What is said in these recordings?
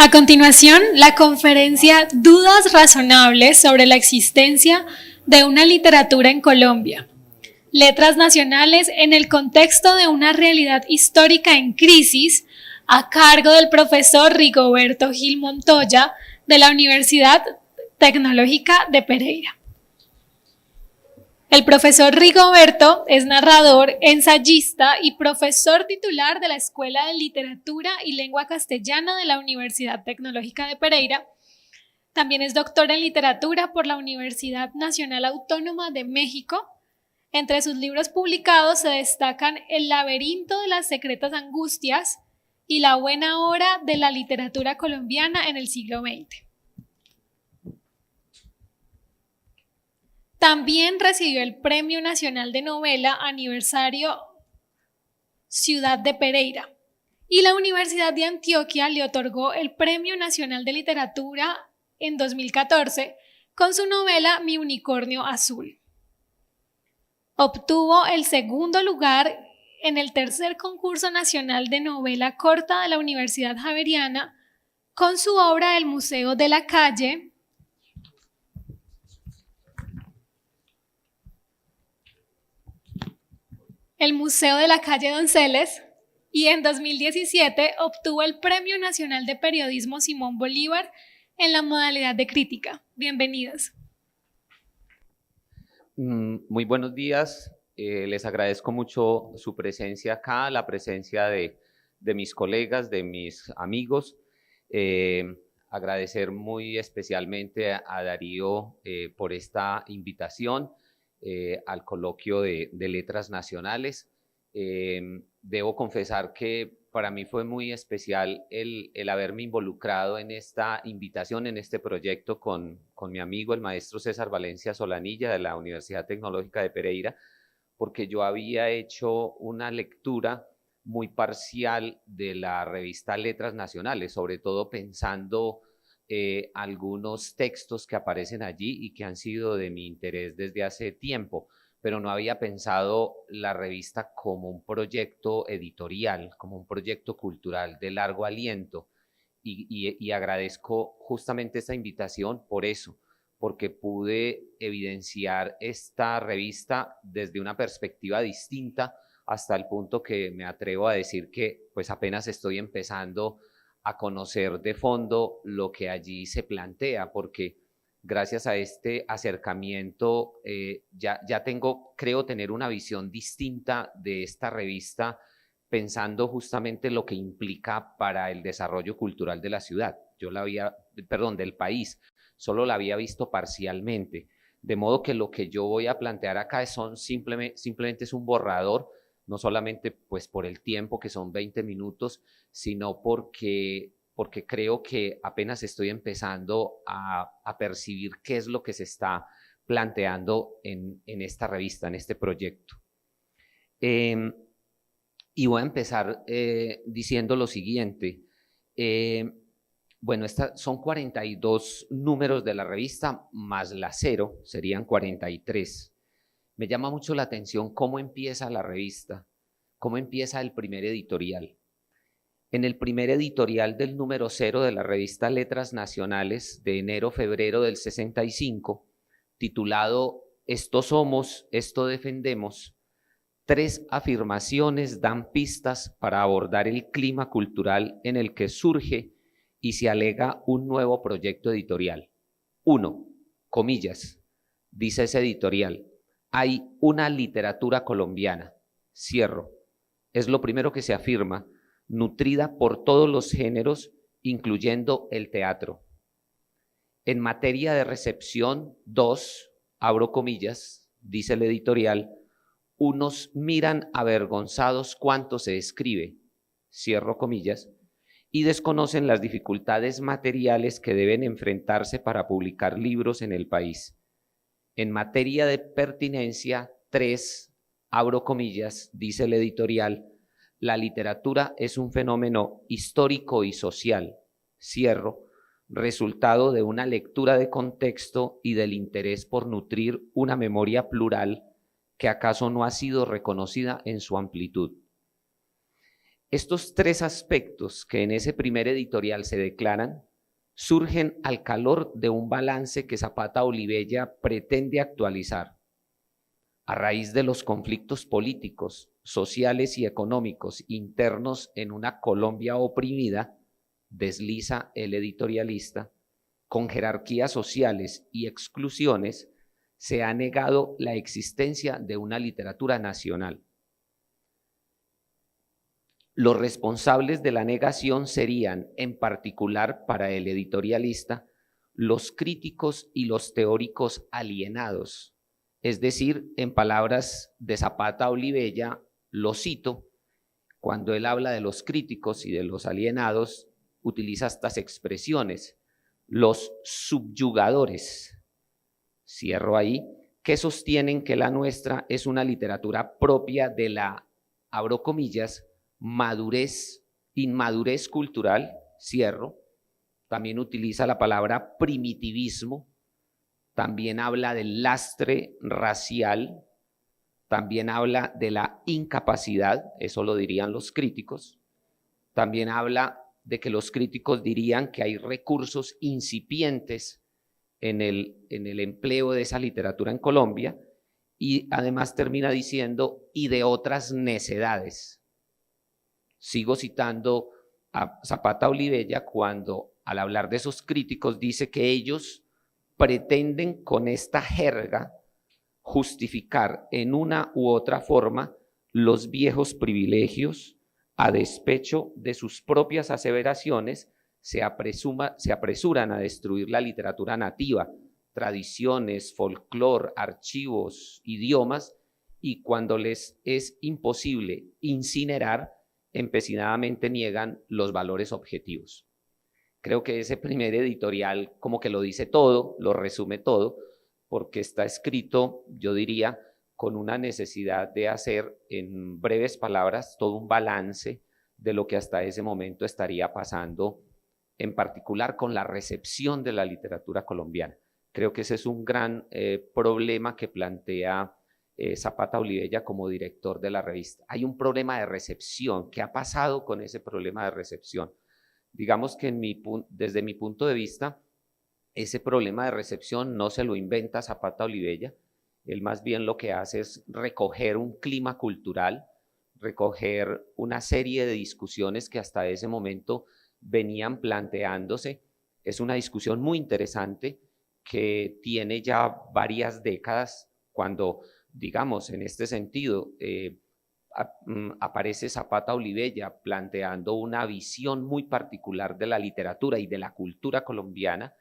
A continuación, la conferencia Dudas razonables sobre la existencia de una literatura en Colombia. Letras nacionales en el contexto de una realidad histórica en crisis, a cargo del profesor Rigoberto Gil Montoya de la Universidad Tecnológica de Pereira. El profesor Rigoberto es narrador, ensayista y profesor titular de la Escuela de Literatura y Lengua Castellana de la Universidad Tecnológica de Pereira. También es doctor en literatura por la Universidad Nacional Autónoma de México. Entre sus libros publicados se destacan El laberinto de las secretas angustias y La buena hora de la literatura colombiana en el siglo XX. También recibió el Premio Nacional de Novela Aniversario Ciudad de Pereira y la Universidad de Antioquia le otorgó el Premio Nacional de Literatura en 2014 con su novela Mi unicornio azul. Obtuvo el segundo lugar en el tercer concurso nacional de novela corta de la Universidad Javeriana con su obra El Museo de la Calle. El Museo de la Calle Donceles, y en 2017 obtuvo el Premio Nacional de Periodismo Simón Bolívar en la modalidad de crítica. Bienvenidos. Muy buenos días, les agradezco mucho su presencia acá, la presencia de mis colegas, de mis amigos. Agradecer muy especialmente a Darío por esta invitación. Al coloquio de Letras Nacionales. Debo confesar que para mí fue muy especial el haberme involucrado en esta invitación, en este proyecto con mi amigo, el maestro César Valencia Solanilla de la Universidad Tecnológica de Pereira, porque yo había hecho una lectura muy parcial de la revista Letras Nacionales, sobre todo pensando algunos textos que aparecen allí y que han sido de mi interés desde hace tiempo, pero no había pensado la revista como un proyecto editorial, como un proyecto cultural de largo aliento, y agradezco justamente esta invitación por eso, porque pude evidenciar esta revista desde una perspectiva distinta hasta el punto que me atrevo a decir que pues apenas estoy empezando a conocer de fondo lo que allí se plantea, porque gracias a este acercamiento ya creo tener una visión distinta de esta revista, pensando justamente lo que implica para el desarrollo cultural de la ciudad. Del país, solo la había visto parcialmente, de modo que lo que yo voy a plantear acá simplemente es un borrador, no solamente pues por el tiempo que son 20 minutos, sino porque creo que apenas estoy empezando a percibir qué es lo que se está planteando en esta revista, en este proyecto. Y voy a empezar diciendo lo siguiente. Bueno, son 42 números de la revista, más la 0, serían 43. Me llama mucho la atención cómo empieza la revista, cómo empieza el primer editorial. En el primer editorial del número 0 de la revista Letras Nacionales de enero-febrero del 65, titulado Esto somos, esto defendemos, 3 afirmaciones dan pistas para abordar el clima cultural en el que surge y se alega un nuevo proyecto editorial. 1, comillas, dice ese editorial, hay una literatura colombiana, cierro, es lo primero que se afirma, nutrida por todos los géneros, incluyendo el teatro. En materia de recepción, 2, abro comillas, dice el editorial, unos miran avergonzados cuánto se escribe, cierro comillas, y desconocen las dificultades materiales que deben enfrentarse para publicar libros en el país. En materia de pertinencia, 3, abro comillas, dice el editorial, la literatura es un fenómeno histórico y social, cierro, resultado de una lectura de contexto y del interés por nutrir una memoria plural que acaso no ha sido reconocida en su amplitud. Estos tres aspectos que en ese primer editorial se declaran surgen al calor de un balance que Zapata Olivella pretende actualizar. A raíz de los conflictos políticos, sociales y económicos internos en una Colombia oprimida, desliza el editorialista, con jerarquías sociales y exclusiones, se ha negado la existencia de una literatura nacional. Los responsables de la negación serían, en particular para el editorialista, los críticos y los teóricos alienados. Es decir, en palabras de Zapata Olivella, lo cito, cuando él habla de los críticos y de los alienados, utiliza estas expresiones, los subyugadores, cierro ahí, que sostienen que la nuestra es una literatura propia de la, abro comillas, inmadurez cultural, cierro, también utiliza la palabra primitivismo, también habla del lastre racial, también habla de la incapacidad, eso lo dirían los críticos, también habla de que los críticos dirían que hay recursos incipientes en el empleo de esa literatura en Colombia, y además termina diciendo, y de otras necedades. Sigo citando a Zapata Olivella cuando al hablar de esos críticos dice que ellos pretenden con esta jerga justificar en una u otra forma los viejos privilegios a despecho de sus propias aseveraciones, se apresuran a destruir la literatura nativa, tradiciones, folclore, archivos, idiomas, y cuando les es imposible incinerar, empecinadamente niegan los valores objetivos. Creo que ese primer editorial como que lo dice todo, lo resume todo, porque está escrito, yo diría, con una necesidad de hacer en breves palabras todo un balance de lo que hasta ese momento estaría pasando, en particular con la recepción de la literatura colombiana. Creo que ese es un gran problema que plantea Zapata Olivella como director de la revista. Hay un problema de recepción. ¿Qué ha pasado con ese problema de recepción? Digamos que desde mi punto de vista, ese problema de recepción no se lo inventa Zapata Olivella. Él más bien lo que hace es recoger un clima cultural, recoger una serie de discusiones que hasta ese momento venían planteándose. Es una discusión muy interesante que tiene ya varias décadas cuando, digamos, en este sentido, aparece Zapata Olivella planteando una visión muy particular de la literatura y de la cultura colombiana.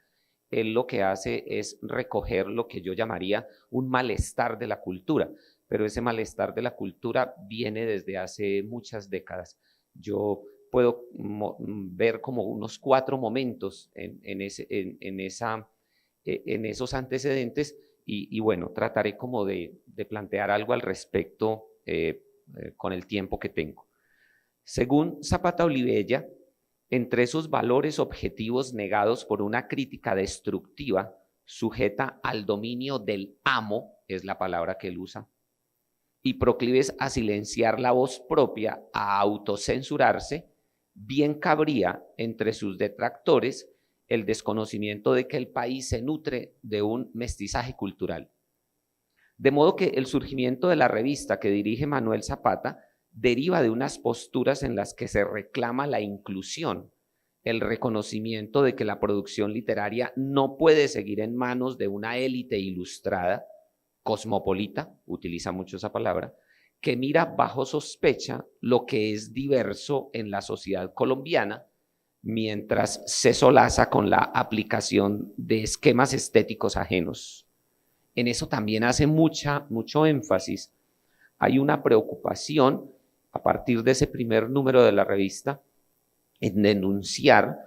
Él lo que hace es recoger lo que yo llamaría un malestar de la cultura, pero ese malestar de la cultura viene desde hace muchas décadas. Yo puedo ver como unos 4 momentos en esos antecedentes y bueno, trataré como de plantear algo al respecto con el tiempo que tengo. Según Zapata Olivella, entre esos valores objetivos negados por una crítica destructiva, sujeta al dominio del amo, es la palabra que él usa, y proclives a silenciar la voz propia, a autocensurarse, bien cabría entre sus detractores el desconocimiento de que el país se nutre de un mestizaje cultural. De modo que el surgimiento de la revista que dirige Manuel Zapata deriva de unas posturas en las que se reclama la inclusión, el reconocimiento de que la producción literaria no puede seguir en manos de una élite ilustrada, cosmopolita, utiliza mucho esa palabra, que mira bajo sospecha lo que es diverso en la sociedad colombiana, mientras se solaza con la aplicación de esquemas estéticos ajenos. En eso también hace mucho énfasis. Hay una preocupación a partir de ese primer número de la revista en denunciar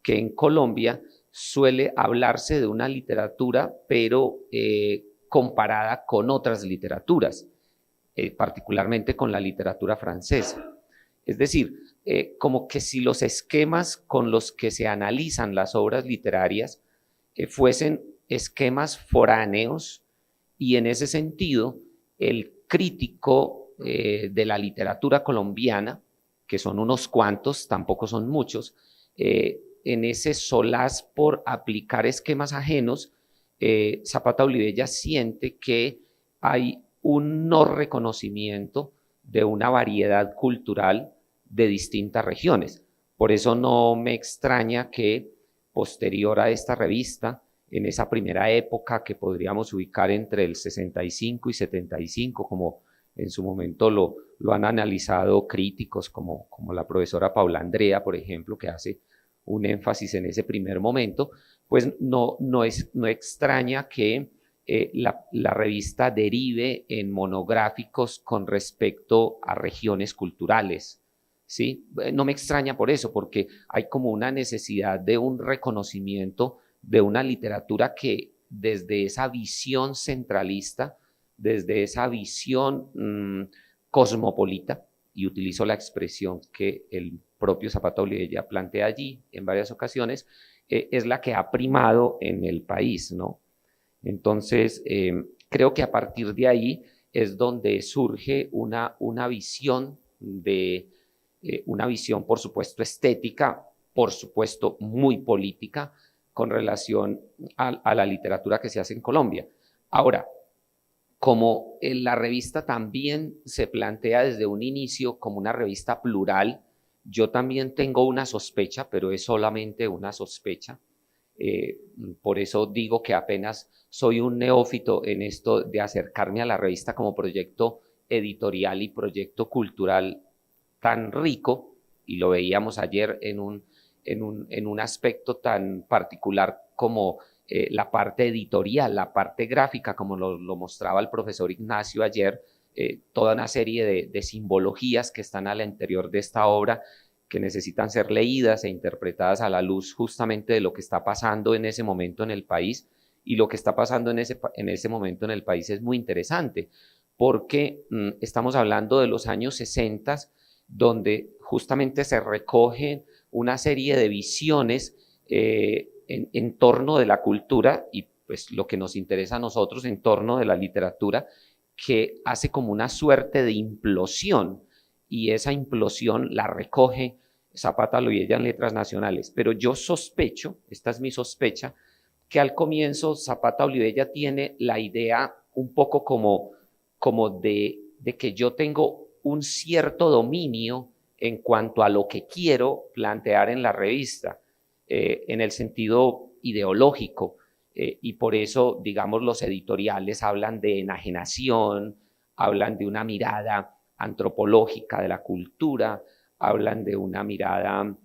que en Colombia suele hablarse de una literatura, pero comparada con otras literaturas, particularmente con la literatura francesa. Es decir, como que si los esquemas con los que se analizan las obras literarias fuesen esquemas foráneos, y en ese sentido el crítico de la literatura colombiana, que son unos cuantos, tampoco son muchos, en ese solaz por aplicar esquemas ajenos, Zapata Olivella siente que hay un no reconocimiento de una variedad cultural de distintas regiones. Por eso no me extraña que posterior a esta revista, en esa primera época que podríamos ubicar entre el 65 y 75, como en su momento lo han analizado críticos como la profesora Paula Andrea, por ejemplo, que hace un énfasis en ese primer momento, pues no extraña que la revista derive en monográficos con respecto a regiones culturales, ¿sí? No me extraña por eso, porque hay como una necesidad de un reconocimiento de una literatura que desde esa visión centralista, desde esa visión cosmopolita, y utilizo la expresión que el propio Zapata Olivella plantea allí en varias ocasiones, es la que ha primado en el país, ¿no? Entonces, creo que a partir de ahí es donde surge una visión una visión, por supuesto, estética, por supuesto, muy política, con relación a la literatura que se hace en Colombia. Ahora, como la revista también se plantea desde un inicio como una revista plural, yo también tengo una sospecha, pero es solamente una sospecha. Por eso digo que apenas soy un neófito en esto de acercarme a la revista como proyecto editorial y proyecto cultural tan rico, y lo veíamos ayer en un aspecto tan particular como la parte editorial, la parte gráfica, como lo mostraba el profesor Ignacio ayer, toda una serie de simbologías que están al interior de esta obra, que necesitan ser leídas e interpretadas a la luz justamente de lo que está pasando en ese momento en el país. Y lo que está pasando en ese momento en el país es muy interesante, porque estamos hablando de los años 60, donde justamente se recogen una serie de visiones en torno de la cultura y pues lo que nos interesa a nosotros en torno de la literatura, que hace como una suerte de implosión, y esa implosión la recoge Zapata Olivella en Letras Nacionales. Pero yo sospecho, esta es mi sospecha, que al comienzo Zapata Olivella tiene la idea un poco como de que yo tengo un cierto dominio en cuanto a lo que quiero plantear en la revista, en el sentido ideológico, y por eso, digamos, los editoriales hablan de enajenación, hablan de una mirada antropológica de la cultura, hablan de una mirada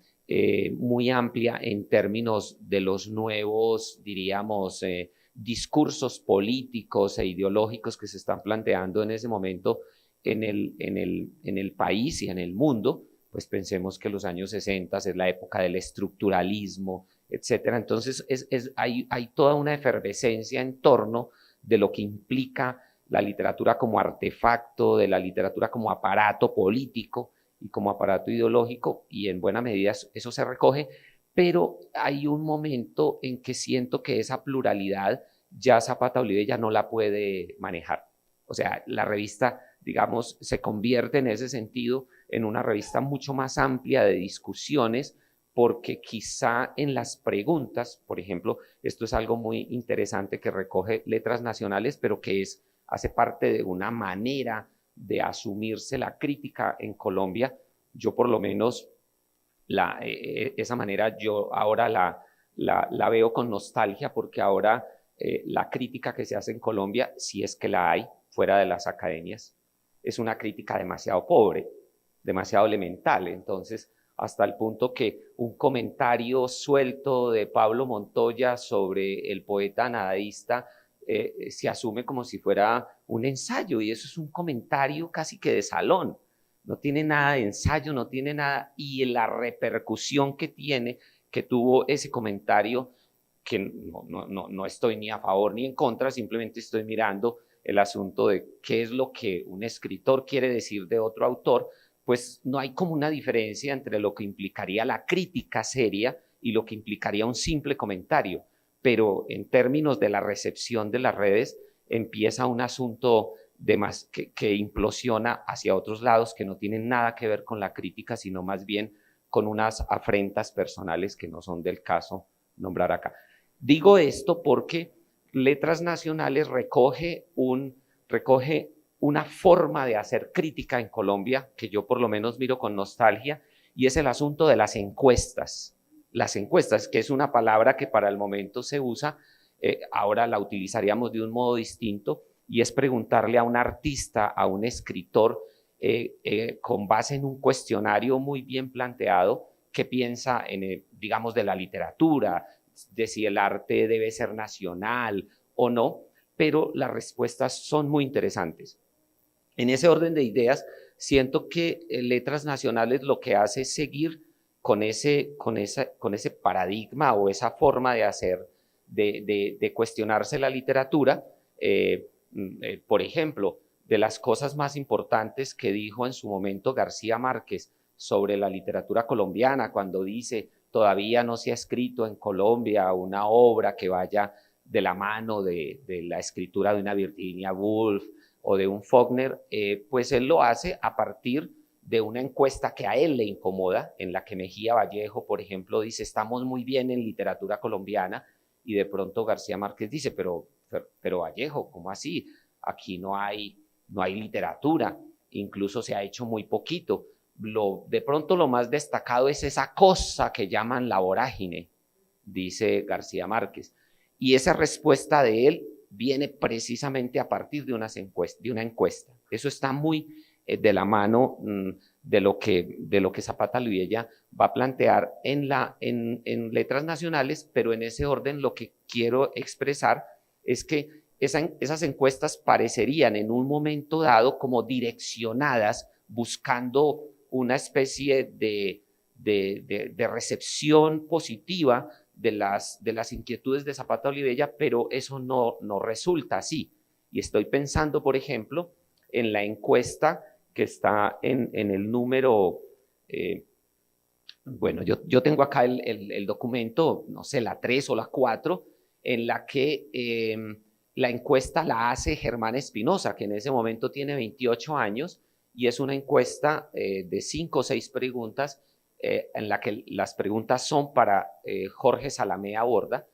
muy amplia en términos de los nuevos, diríamos, discursos políticos e ideológicos que se están planteando en ese momento en el país y en el mundo. Pues pensemos que los años 60 es la época del estructuralismo, etcétera. Entonces hay toda una efervescencia en torno de lo que implica la literatura como artefacto, de la literatura como aparato político y como aparato ideológico, y en buena medida eso se recoge, pero hay un momento en que siento que esa pluralidad ya Zapata Olivella no la puede manejar. O sea, la revista, digamos, se convierte en ese sentido en una revista mucho más amplia de discusiones, porque quizá en las preguntas, por ejemplo, esto es algo muy interesante que recoge Letras Nacionales, pero que hace parte de una manera de asumirse la crítica en Colombia. Yo por lo menos esa manera yo ahora la veo con nostalgia, porque ahora la crítica que se hace en Colombia, si es que la hay fuera de las academias, es una crítica demasiado pobre, demasiado elemental. Entonces, hasta el punto que un comentario suelto de Pablo Montoya sobre el poeta nadaísta se asume como si fuera un ensayo, y eso es un comentario casi que de salón. No tiene nada de ensayo, no tiene nada, y la repercusión que tuvo ese comentario, que no estoy ni a favor ni en contra, simplemente estoy mirando el asunto de qué es lo que un escritor quiere decir de otro autor, pues no hay como una diferencia entre lo que implicaría la crítica seria y lo que implicaría un simple comentario. Pero en términos de la recepción de las redes, empieza un asunto que implosiona hacia otros lados que no tienen nada que ver con la crítica, sino más bien con unas afrentas personales que no son del caso nombrar acá. Digo esto porque Letras Nacionales recoge una forma de hacer crítica en Colombia que yo por lo menos miro con nostalgia, y es el asunto de las encuestas. Las encuestas, que es una palabra que para el momento se usa, ahora la utilizaríamos de un modo distinto, y es preguntarle a un artista, a un escritor, con base en un cuestionario muy bien planteado, qué piensa, digamos, de la literatura, de si el arte debe ser nacional o no, pero las respuestas son muy interesantes. En ese orden de ideas, siento que Letras Nacionales lo que hace es seguir con ese paradigma o esa forma de hacer, de cuestionarse la literatura. Por ejemplo, de las cosas más importantes que dijo en su momento García Márquez sobre la literatura colombiana, cuando dice: todavía no se ha escrito en Colombia una obra que vaya de la mano de la escritura de una Virginia Woolf o de un Faulkner, pues él lo hace a partir de una encuesta que a él le incomoda, en la que Mejía Vallejo, por ejemplo, dice: estamos muy bien en literatura colombiana, y de pronto García Márquez dice: pero Vallejo, ¿cómo así? Aquí no hay literatura, incluso se ha hecho muy poquito. De pronto lo más destacado es esa cosa que llaman la vorágine, dice García Márquez. Y esa respuesta de él viene precisamente a partir de una encuesta. Eso está muy de la mano de lo que Zapata Liviella va a plantear en Letras Nacionales, pero en ese orden lo que quiero expresar es que esas encuestas parecerían en un momento dado como direccionadas, buscando una especie de recepción positiva de las inquietudes de Zapata Olivella, pero eso no resulta así. Y estoy pensando, por ejemplo, en la encuesta que está en el número, bueno, yo tengo acá el documento, no sé, la 3 o la 4, en la que la encuesta la hace Germán Espinosa, que en ese momento tiene 28 años, y es una encuesta de 5 o 6 preguntas, en la que las preguntas son para Jorge Zalamea Borda,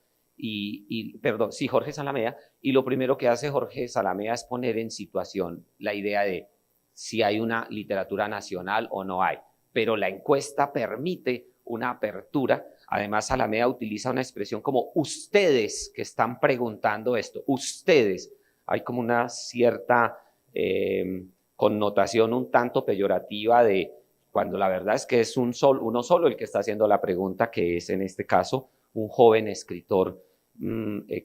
Jorge Zalamea, y lo primero que hace Jorge Zalamea es poner en situación la idea de si hay una literatura nacional o no hay, pero la encuesta permite una apertura. Además, Zalamea utiliza una expresión como ustedes que están preguntando esto, ustedes. Hay como una cierta connotación un tanto peyorativa de cuando la verdad es que es uno solo el que está haciendo la pregunta, que es en este caso un joven escritor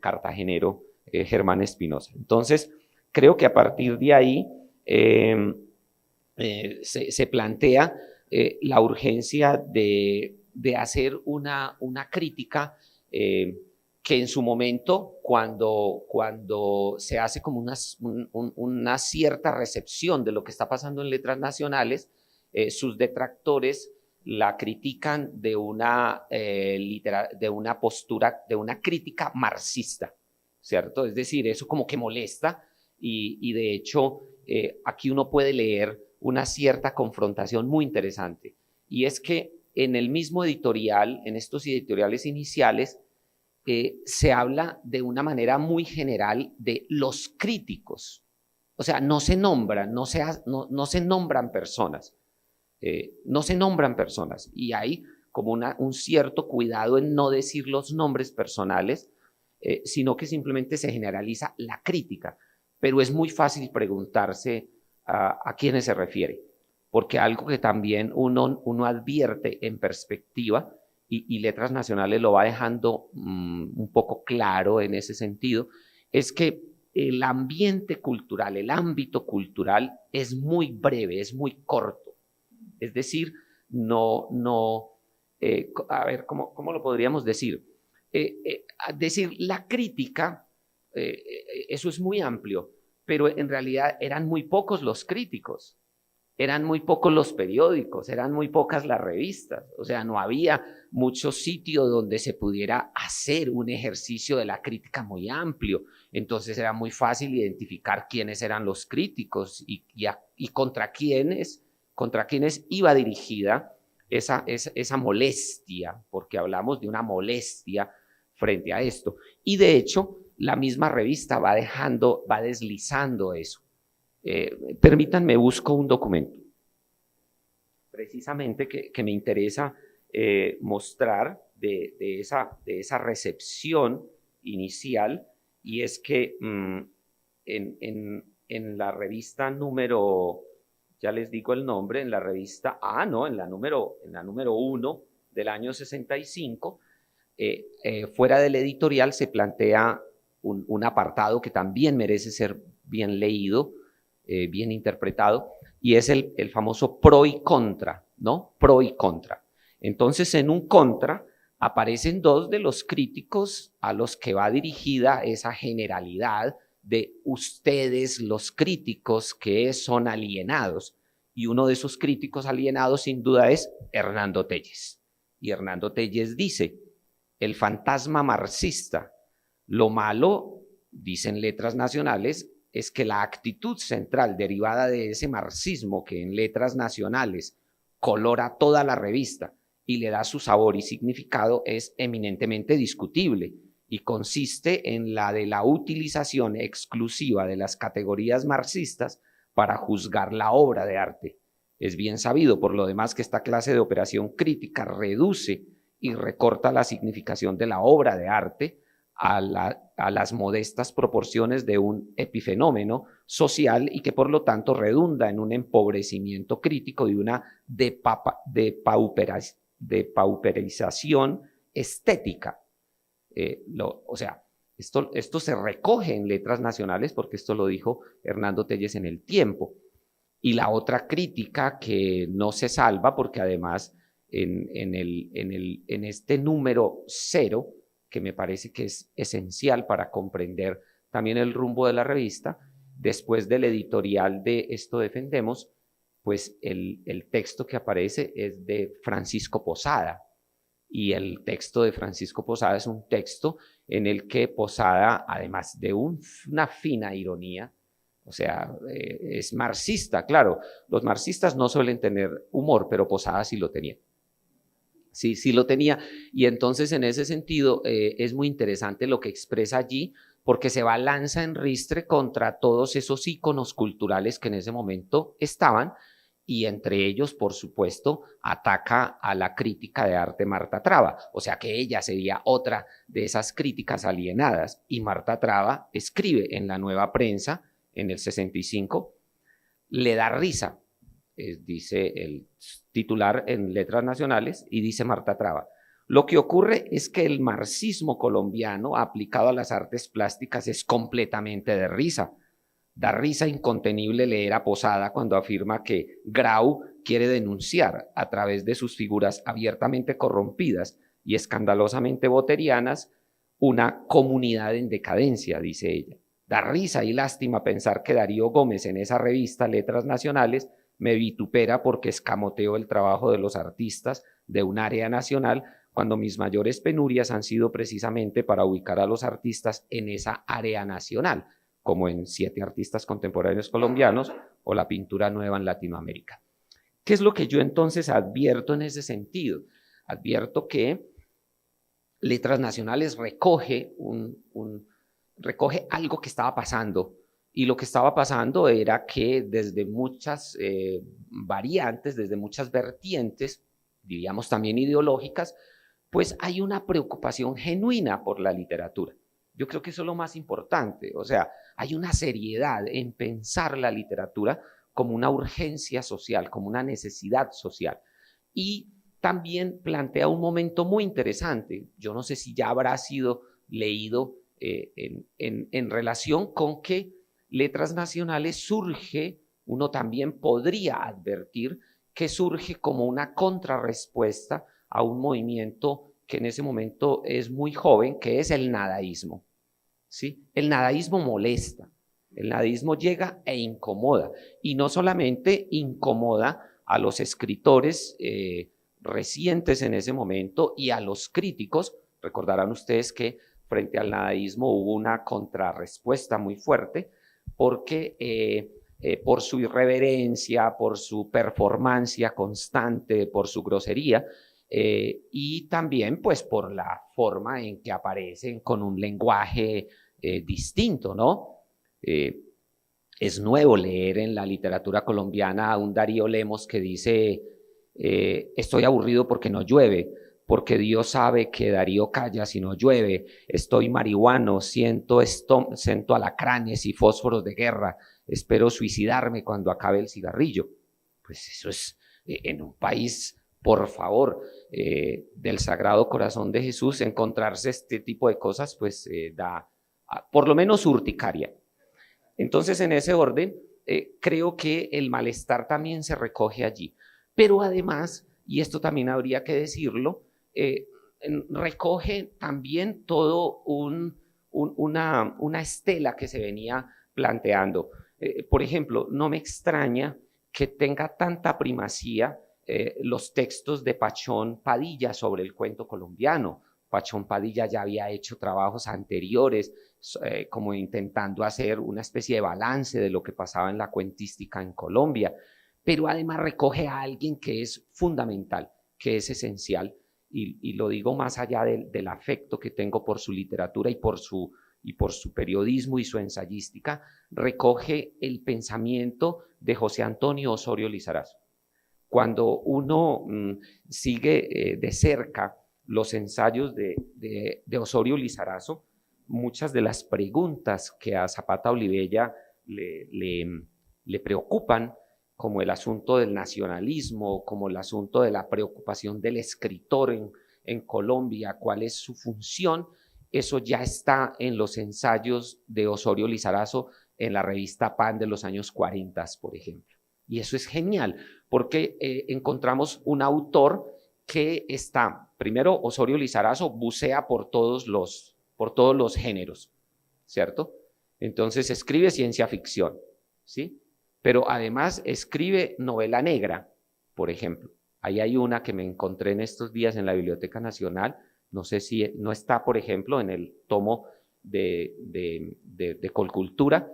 cartagenero, Germán Espinosa. Entonces, creo que a partir de ahí se plantea la urgencia de hacer una crítica que en su momento, cuando se hace como una cierta recepción de lo que está pasando en Letras Nacionales, sus detractores la critican de una postura, de una crítica marxista, ¿cierto? Es decir, eso como que molesta, y de hecho aquí uno puede leer una cierta confrontación muy interesante, y es que en el mismo editorial, en estos editoriales iniciales, se habla de una manera muy general de los críticos. O sea, no se nombran, no se nombran personas. No se nombran personas, y hay como un cierto cuidado en no decir los nombres personales, sino que simplemente se generaliza la crítica. Pero es muy fácil preguntarse a quiénes se refiere, porque algo que también uno advierte en perspectiva, y Letras Nacionales lo va dejando un poco claro en ese sentido, es que el ambiente cultural, el ámbito cultural es muy breve, es muy corto. Es decir, a ver, ¿cómo lo podríamos decir? Decir la crítica, eso es muy amplio, pero en realidad eran muy pocos los críticos. eran muy pocos los periódicos, eran muy pocas las revistas, o sea, no había mucho sitio donde se pudiera hacer un ejercicio de la crítica muy amplio. Entonces era muy fácil identificar quiénes eran los críticos y contra quiénes iba dirigida esa molestia, porque hablamos de una molestia frente a esto. Y de hecho, la misma revista va deslizando eso. Permítanme, busco un documento precisamente que me interesa mostrar de esa recepción inicial, y es que en la revista número, ya les digo el nombre, en la revista en la número 1 del año 65, fuera del editorial se plantea un apartado que también merece ser bien leído, bien interpretado, y es el famoso pro y contra, ¿no? Pro y contra. Entonces, en un contra aparecen dos de los críticos a los que va dirigida esa generalidad de ustedes, los críticos que son alienados. Y uno de esos críticos alienados, sin duda, es Hernando Telles. Y Hernando Telles dice: el fantasma marxista, lo malo, dicen Letras Nacionales, es que la actitud central derivada de ese marxismo que en Letras Nacionales colora toda la revista y le da su sabor y significado es eminentemente discutible y consiste en la de la utilización exclusiva de las categorías marxistas para juzgar la obra de arte. Es bien sabido, por lo demás, que esta clase de operación crítica reduce y recorta la significación de la obra de arte a las modestas proporciones de un epifenómeno social y que por lo tanto redunda en un empobrecimiento crítico y una depauperización estética. O sea, esto se recoge en Letras Nacionales porque esto lo dijo Hernando Telles en El Tiempo. Y la otra crítica que no se salva, porque además en este número 0, que me parece que es esencial para comprender también el rumbo de la revista, después del editorial de Esto Defendemos, pues el texto que aparece es de Francisco Posada. Y el texto de Francisco Posada es un texto en el que Posada, además de una fina ironía, o sea, es marxista, claro, los marxistas no suelen tener humor, pero Posada sí lo tenía. Sí lo tenía, y entonces en ese sentido es muy interesante lo que expresa allí, porque se balanza en ristre contra todos esos íconos culturales que en ese momento estaban, y entre ellos, por supuesto, ataca a la crítica de arte Marta Traba, o sea que ella sería otra de esas críticas alienadas, y Marta Traba escribe en La Nueva Prensa, en el 65, le da risa, dice el titular en Letras Nacionales, y dice Marta Traba: lo que ocurre es que el marxismo colombiano aplicado a las artes plásticas es completamente de risa. Da risa incontenible leer a Posada cuando afirma que Grau quiere denunciar a través de sus figuras abiertamente corrompidas y escandalosamente boterianas una comunidad en decadencia, dice ella. Da risa y lástima pensar que Darío Gómez en esa revista Letras Nacionales me vitupera porque escamoteo el trabajo de los artistas de un área nacional, cuando mis mayores penurias han sido precisamente para ubicar a los artistas en esa área nacional, como en 7 artistas contemporáneos colombianos o la pintura nueva en Latinoamérica. ¿Qué es lo que yo entonces advierto en ese sentido? Advierto que Letras Nacionales recoge algo que estaba pasando, y lo que estaba pasando era que desde muchas variantes, desde muchas vertientes, diríamos también ideológicas, pues hay una preocupación genuina por la literatura. Yo creo que eso es lo más importante, o sea, hay una seriedad en pensar la literatura como una urgencia social, como una necesidad social. Y también plantea un momento muy interesante, yo no sé si ya habrá sido leído en relación con que Letras Nacionales surge, uno también podría advertir que surge como una contrarrespuesta a un movimiento que en ese momento es muy joven, que es el nadaísmo. ¿Sí? El nadaísmo molesta. El nadaísmo llega e incomoda, y no solamente incomoda a los escritores recientes en ese momento y a los críticos. Recordarán ustedes que frente al nadaísmo hubo una contrarrespuesta muy fuerte, porque por su irreverencia, por su performancia constante, por su grosería, y también pues por la forma en que aparecen con un lenguaje distinto, ¿no? Es nuevo leer en la literatura colombiana a un Darío Lemos que dice, estoy aburrido porque no llueve, porque Dios sabe que Darío calla si no llueve, estoy marihuano, siento alacranes y fósforos de guerra, espero suicidarme cuando acabe el cigarrillo. Pues eso es en un país, por favor, del Sagrado Corazón de Jesús, encontrarse este tipo de cosas, pues da por lo menos urticaria. Entonces, en ese orden, creo que el malestar también se recoge allí. Pero además, y esto también habría que decirlo, recoge también todo una estela que se venía planteando. Por ejemplo, no me extraña que tenga tanta primacía los textos de Pachón Padilla sobre el cuento colombiano. Pachón Padilla ya había hecho trabajos anteriores, como intentando hacer una especie de balance de lo que pasaba en la cuentística en Colombia, pero además recoge a alguien que es fundamental, que es esencial, y lo digo más allá del afecto que tengo por su literatura y por su periodismo y su ensayística, recoge el pensamiento de José Antonio Osorio Lizarazo. Cuando uno sigue de cerca los ensayos de Osorio Lizarazo, muchas de las preguntas que a Zapata Olivella le preocupan, como el asunto del nacionalismo, como el asunto de la preocupación del escritor en Colombia, cuál es su función, eso ya está en los ensayos de Osorio Lizarazo en la revista Pan de los años 40, por ejemplo. Y eso es genial, porque encontramos un autor que está, primero, Osorio Lizarazo bucea por todos los géneros, ¿cierto? Entonces escribe ciencia ficción, ¿sí? Pero además escribe novela negra, por ejemplo. Ahí hay una que me encontré en estos días en la Biblioteca Nacional, no sé si no está, por ejemplo, en el tomo de Colcultura,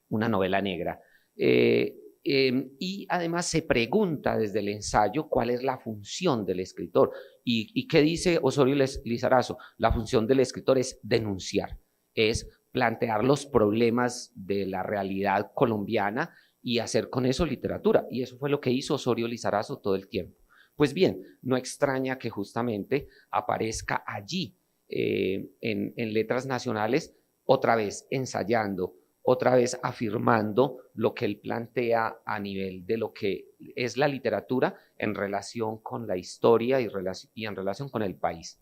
una novela negra. Y además se pregunta desde el ensayo cuál es la función del escritor. ¿Y qué dice Osorio Lizarazo? La función del escritor es denunciar, es plantear los problemas de la realidad colombiana y hacer con eso literatura. Y eso fue lo que hizo Osorio Lizarazo todo el tiempo. Pues bien, no extraña que justamente aparezca allí en Letras Nacionales, otra vez ensayando, otra vez afirmando lo que él plantea a nivel de lo que es la literatura en relación con la historia y en relación con el país.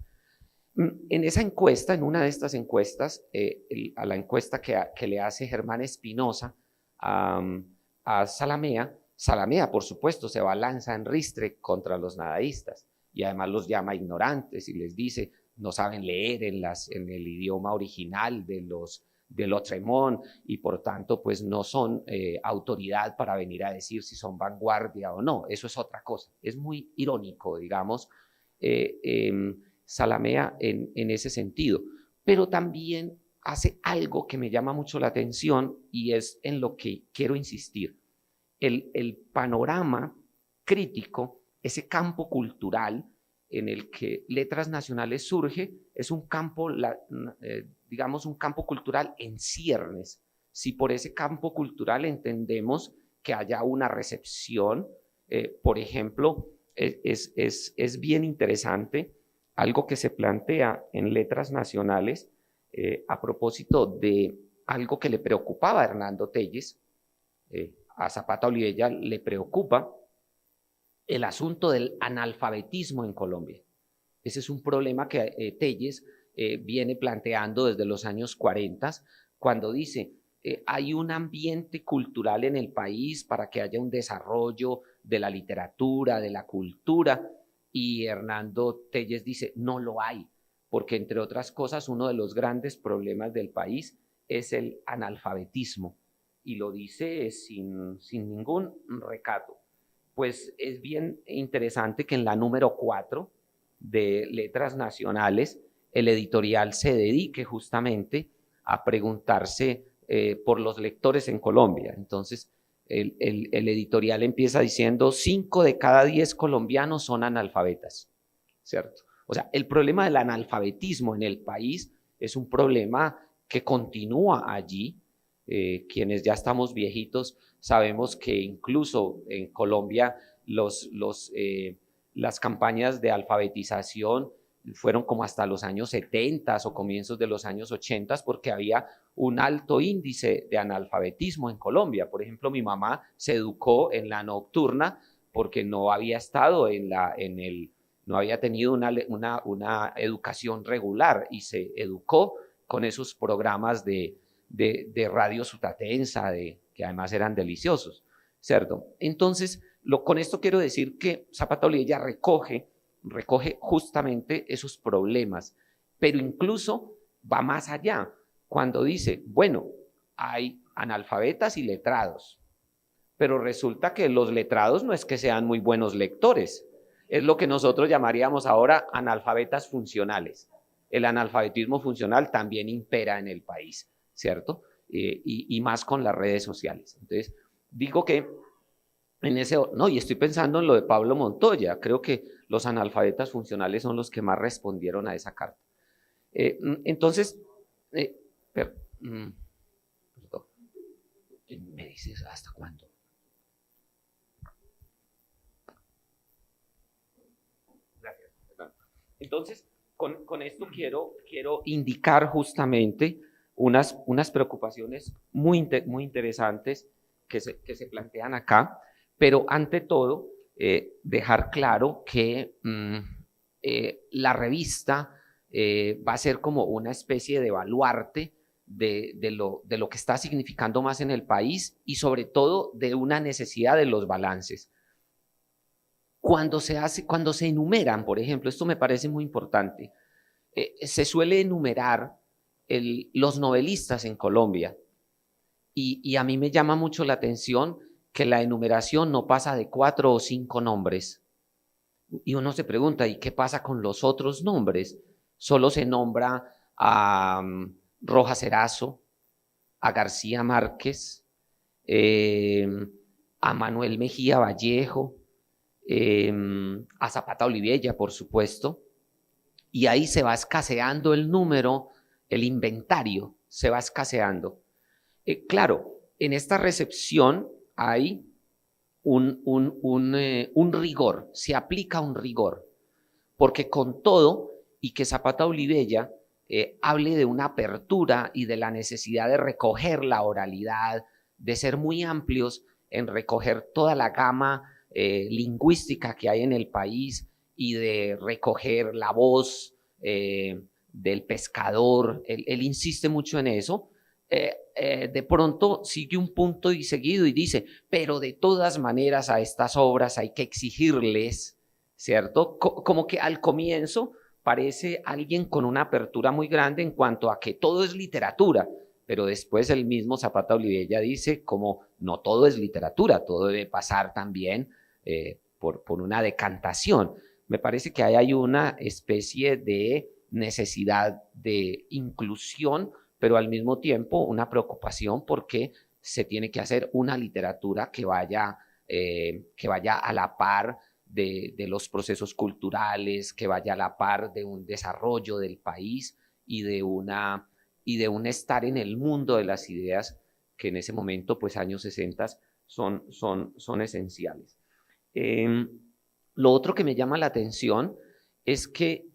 En esa encuesta, en una de estas encuestas, a la encuesta que le hace Germán Espinosa a Zalamea, Zalamea, por supuesto, se balanza en ristre contra los nadaístas y además los llama ignorantes y les dice no saben leer en el idioma original de Lautremont y por tanto pues no son autoridad para venir a decir si son vanguardia o no. Eso es otra cosa. Es muy irónico, digamos, Zalamea en ese sentido, pero también hace algo que me llama mucho la atención y es en lo que quiero insistir. El panorama crítico, ese campo cultural en el que Letras Nacionales surge, es un campo, digamos, un campo cultural en ciernes. Si por ese campo cultural entendemos que haya una recepción, por ejemplo, es bien interesante algo que se plantea en Letras Nacionales a propósito de algo que le preocupaba a Hernando Telles. A Zapata Olivella le preocupa el asunto del analfabetismo en Colombia. Ese es un problema que Telles viene planteando desde los años 40, cuando dice, hay un ambiente cultural en el país para que haya un desarrollo de la literatura, de la cultura, y Hernando Telles dice, no lo hay, porque entre otras cosas, uno de los grandes problemas del país es el analfabetismo, y lo dice sin ningún recato. Pues es bien interesante que en la número 4 de Letras Nacionales, el editorial se dedique justamente a preguntarse por los lectores en Colombia. Entonces, el editorial empieza diciendo 5 de cada 10 colombianos son analfabetas, ¿cierto? O sea, el problema del analfabetismo en el país es un problema que continúa allí. Quienes ya estamos viejitos sabemos que incluso en Colombia las campañas de alfabetización fueron como hasta los años 70 o comienzos de los años 80 porque había un alto índice de analfabetismo en Colombia. Por ejemplo, mi mamá se educó en la nocturna porque no había estado no había tenido una educación regular y se educó con esos programas de radio sutatensa, que además eran deliciosos, ¿cierto? Entonces, con esto quiero decir que Zapata Olivella recoge justamente esos problemas, pero incluso va más allá cuando dice, bueno, hay analfabetas y letrados, pero resulta que los letrados no es que sean muy buenos lectores, es lo que nosotros llamaríamos ahora analfabetas funcionales. El analfabetismo funcional también impera en el país, ¿cierto? Y más con las redes sociales. Entonces, digo que y estoy pensando en lo de Pablo Montoya. Creo que los analfabetas funcionales son los que más respondieron a esa carta. Entonces, perdón, ¿me dices hasta cuándo? Gracias. Entonces, con esto quiero indicar justamente unas preocupaciones muy interesantes que se plantean acá, pero ante todo dejar claro que la revista va a ser como una especie de baluarte de lo que está significando más en el país y sobre todo de una necesidad de los balances. Cuando se enumeran, por ejemplo, esto me parece muy importante, se suele enumerar los novelistas en Colombia y a mí me llama mucho la atención que la enumeración no pasa de 4 o 5 nombres. Y uno se pregunta, ¿y qué pasa con los otros nombres? Solo se nombra a Rojas Erazo, a García Márquez, a Manuel Mejía Vallejo, a Zapata Olivella, por supuesto, y ahí se va escaseando el número, el inventario se va escaseando. Claro, en esta recepción hay un rigor, se aplica un rigor, porque con todo y que Zapata Olivella hable de una apertura y de la necesidad de recoger la oralidad, de ser muy amplios en recoger toda la gama lingüística que hay en el país y de recoger la voz del pescador, él insiste mucho en eso. De pronto sigue un punto y seguido y dice, pero de todas maneras a estas obras hay que exigirles, ¿cierto? Como que al comienzo parece alguien con una apertura muy grande en cuanto a que todo es literatura, pero después el mismo Zapata Olivella dice como no todo es literatura, todo debe pasar también por una decantación. Me parece que hay una especie de necesidad de inclusión, pero al mismo tiempo una preocupación porque se tiene que hacer una literatura que vaya a la par de los procesos culturales, que vaya a la par de un desarrollo del país y de un estar en el mundo de las ideas que en ese momento, pues años 60, son esenciales. Lo otro que me llama la atención es que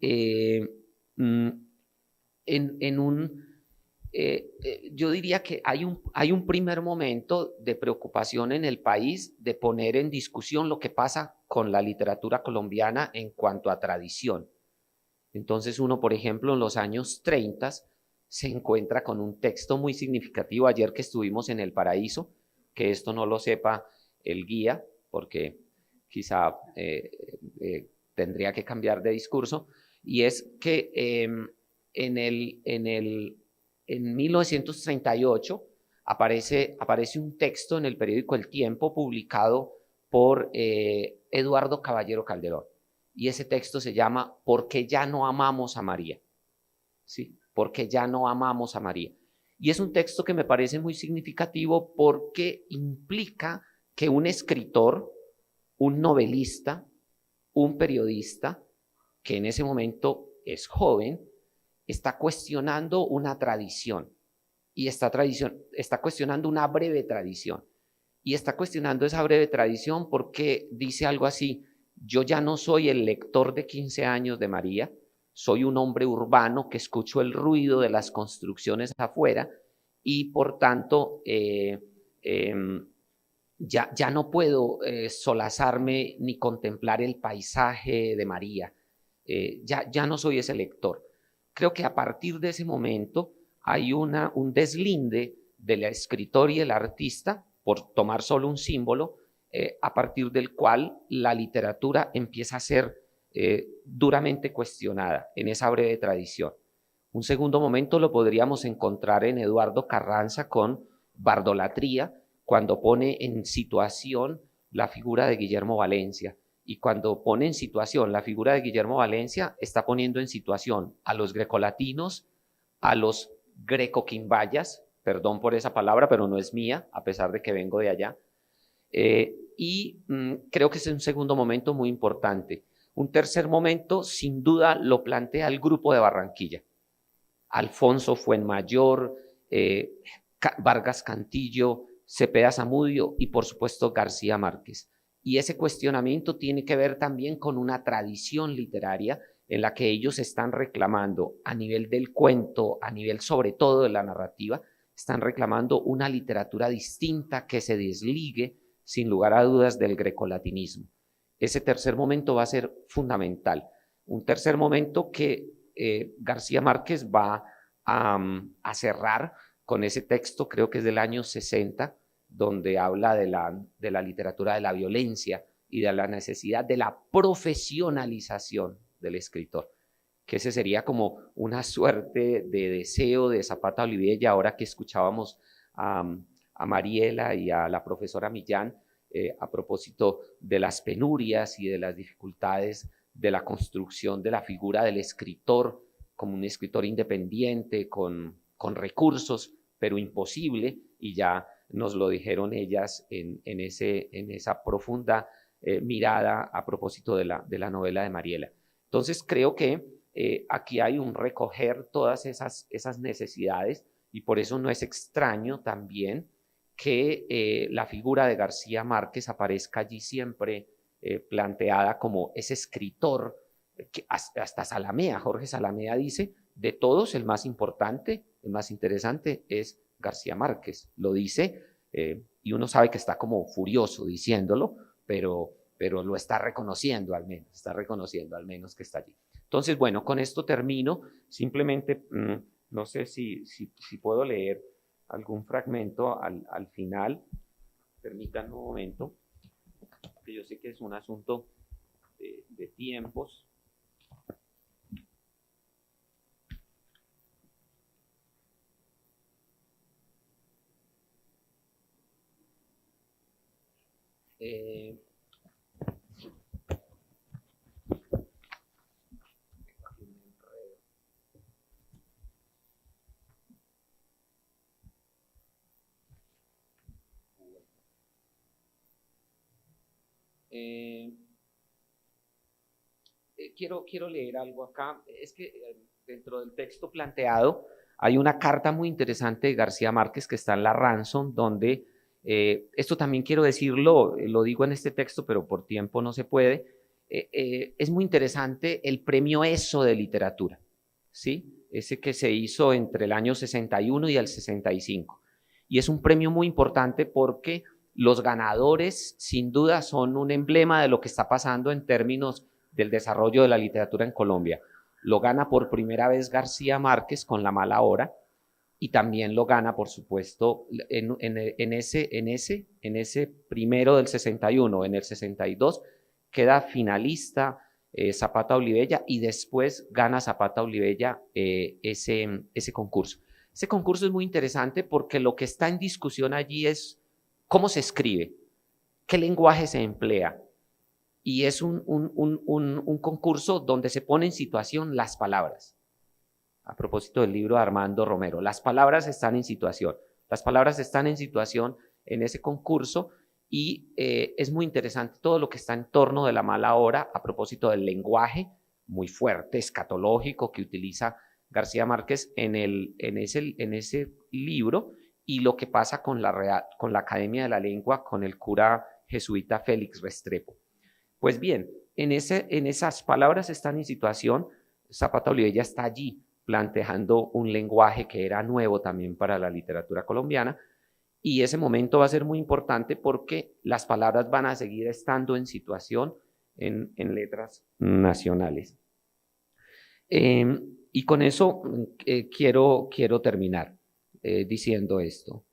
yo diría que hay un primer momento de preocupación en el país de poner en discusión lo que pasa con la literatura colombiana en cuanto a tradición. Entonces uno, por ejemplo, en los años 30 se encuentra con un texto muy significativo. Ayer que estuvimos en El Paraíso, que esto no lo sepa el guía, porque quizá tendría que cambiar de discurso, y es que en el en 1938 aparece un texto en el periódico El Tiempo publicado por Eduardo Caballero Calderón. Y ese texto se llama ¿Por qué ya no amamos a María? ¿Sí? ¿Por qué ya no amamos a María? Y es un texto que me parece muy significativo porque implica que un escritor, un novelista, un periodista, que en ese momento es joven, está cuestionando una tradición. Y esta tradición está cuestionando una breve tradición. Y está cuestionando esa breve tradición porque dice algo así: yo ya no soy el lector de 15 años de María, soy un hombre urbano que escucho el ruido de las construcciones afuera y por tanto ya no puedo solazarme ni contemplar el paisaje de María. Ya no soy ese lector. Creo que a partir de ese momento hay un deslinde del escritor y el artista, por tomar solo un símbolo, a partir del cual la literatura empieza a ser duramente cuestionada en esa breve tradición. Un segundo momento lo podríamos encontrar en Eduardo Carranza con Bardolatría, cuando pone en situación la figura de Guillermo Valencia. Y cuando pone en situación la figura de Guillermo Valencia, está poniendo en situación a los grecolatinos, a los grecoquimbayas, perdón por esa palabra, pero no es mía, a pesar de que vengo de allá. Creo que es un segundo momento muy importante. Un tercer momento, sin duda, lo plantea el Grupo de Barranquilla. Alfonso Fuenmayor, Vargas Cantillo, Cepeda Zamudio y, por supuesto, García Márquez. Y ese cuestionamiento tiene que ver también con una tradición literaria en la que ellos están reclamando, a nivel del cuento, a nivel sobre todo de la narrativa, están reclamando una literatura distinta que se desligue, sin lugar a dudas, del grecolatinismo. Ese tercer momento va a ser fundamental. Un tercer momento que García Márquez va a cerrar con ese texto, creo que es del año 60, donde habla de la literatura de la violencia y de la necesidad de la profesionalización del escritor, que ese sería como una suerte de deseo de Zapata Olivella. Ahora que escuchábamos a Mariela y a la profesora Millán a propósito de las penurias y de las dificultades de la construcción de la figura del escritor como un escritor independiente, con recursos, pero imposible, y ya nos lo dijeron ellas en esa profunda mirada a propósito de la novela de Mariela. Entonces creo que aquí hay un recoger todas esas necesidades, y por eso no es extraño también que la figura de García Márquez aparezca allí siempre planteada como ese escritor que hasta Salamea, Jorge Salamea dice, de todos el más importante, el más interesante es García Márquez. Lo dice y uno sabe que está como furioso diciéndolo, pero lo está reconociendo al menos que está allí. Entonces, bueno, con esto termino. Simplemente, no sé si puedo leer algún fragmento al final. Permítanme un momento, que yo sé que es un asunto de tiempos. Quiero leer algo acá. Es que dentro del texto planteado hay una carta muy interesante de García Márquez que está en la Ransom, donde esto también quiero decirlo, lo digo en este texto, pero por tiempo no se puede. Es muy interesante el premio ESO de literatura, ¿sí? Ese que se hizo entre el año 61 y el 65. Y es un premio muy importante porque los ganadores, sin duda, son un emblema de lo que está pasando en términos del desarrollo de la literatura en Colombia. Lo gana por primera vez García Márquez con La mala hora, y también lo gana, por supuesto, en ese primero del 61, en el 62, queda finalista Zapata Olivella, y después gana Zapata Olivella ese concurso. Ese concurso es muy interesante porque lo que está en discusión allí es cómo se escribe, qué lenguaje se emplea. Y es un concurso donde se pone en situación las palabras. A propósito del libro de Armando Romero, las palabras están en situación. Las palabras están en situación en ese concurso y es muy interesante todo lo que está en torno de la mala hora a propósito del lenguaje muy fuerte, escatológico que utiliza García Márquez en ese libro y lo que pasa con la Academia de la Lengua, con el cura jesuita Félix Restrepo. Pues bien, en esas palabras están en situación, Zapata Olivella está allí planteando un lenguaje que era nuevo también para la literatura colombiana y ese momento va a ser muy importante porque las palabras van a seguir estando en situación en letras nacionales. Y con eso quiero terminar diciendo esto.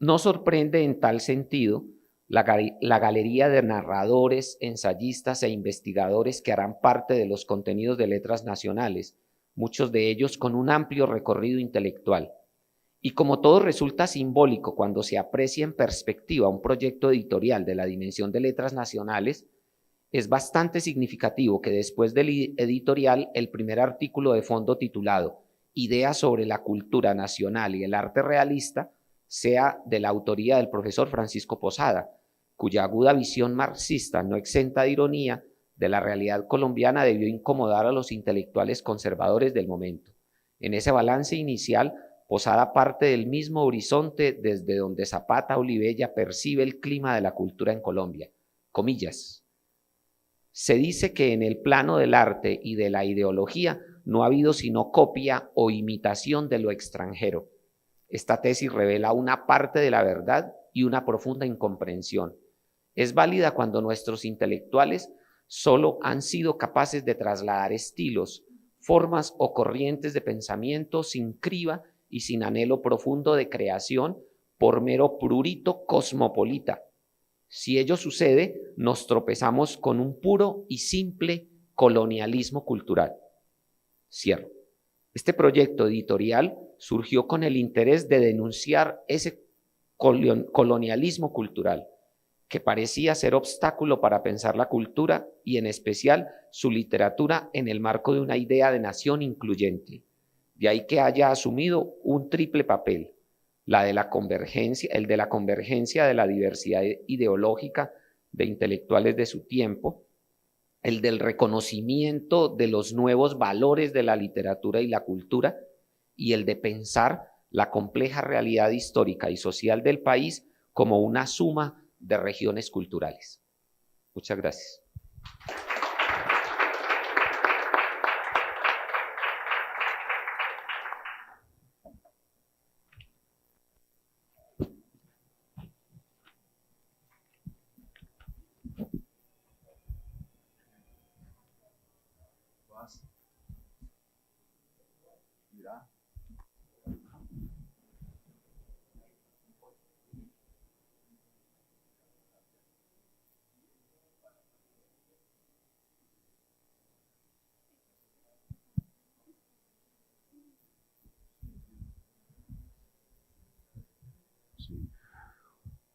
No sorprende en tal sentido la galería de narradores, ensayistas e investigadores que harán parte de los contenidos de letras nacionales, muchos de ellos con un amplio recorrido intelectual. Y como todo resulta simbólico cuando se aprecia en perspectiva un proyecto editorial de la dimensión de letras nacionales, es bastante significativo que después del editorial, el primer artículo de fondo titulado Ideas sobre la cultura nacional y el arte realista sea de la autoría del profesor Francisco Posada, cuya aguda visión marxista, no exenta de ironía, de la realidad colombiana debió incomodar a los intelectuales conservadores del momento. En ese balance inicial, Posada parte del mismo horizonte desde donde Zapata Olivella percibe el clima de la cultura en Colombia. Comillas. Se dice que en el plano del arte y de la ideología no ha habido sino copia o imitación de lo extranjero. Esta tesis revela una parte de la verdad y una profunda incomprensión. Es válida cuando nuestros intelectuales solo han sido capaces de trasladar estilos, formas o corrientes de pensamiento sin criba y sin anhelo profundo de creación por mero prurito cosmopolita. Si ello sucede, nos tropezamos con un puro y simple colonialismo cultural. Cierro. Este proyecto editorial surgió con el interés de denunciar ese colonialismo cultural que parecía ser obstáculo para pensar la cultura y en especial su literatura en el marco de una idea de nación incluyente. De ahí que haya asumido un triple papel, el de la convergencia de la diversidad ideológica de intelectuales de su tiempo, el del reconocimiento de los nuevos valores de la literatura y la cultura, y el de pensar la compleja realidad histórica y social del país como una suma de regiones culturales. Muchas gracias.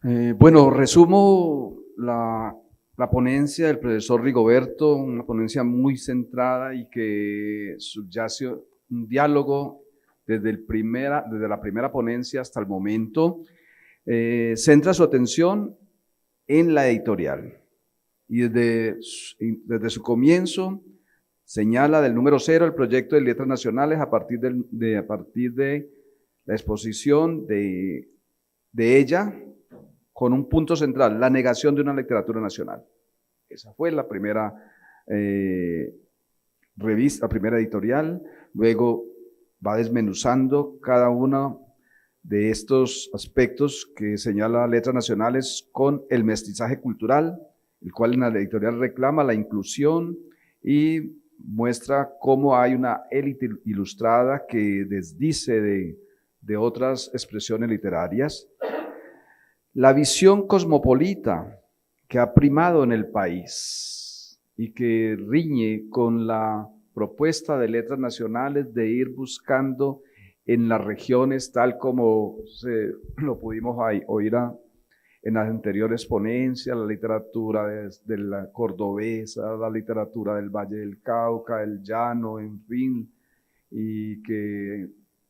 Bueno, resumo la ponencia del profesor Rigoberto, una ponencia muy centrada y que subyace un diálogo desde la primera ponencia hasta el momento. Centra su atención en la editorial y desde su comienzo señala del número 0 el proyecto de letras nacionales a partir de la exposición de ella, con un punto central, la negación de una literatura nacional. Esa fue la primera revista, la primera editorial. Luego va desmenuzando cada uno de estos aspectos que señala Letras Nacionales con el mestizaje cultural, el cual en la editorial reclama la inclusión y muestra cómo hay una élite ilustrada que desdice de otras expresiones literarias. La visión cosmopolita que ha primado en el país y que riñe con la propuesta de Letras Nacionales de ir buscando en las regiones, tal como lo pudimos oír en las anteriores ponencias, la literatura de la cordobesa, la literatura del Valle del Cauca, el llano, en fin, y que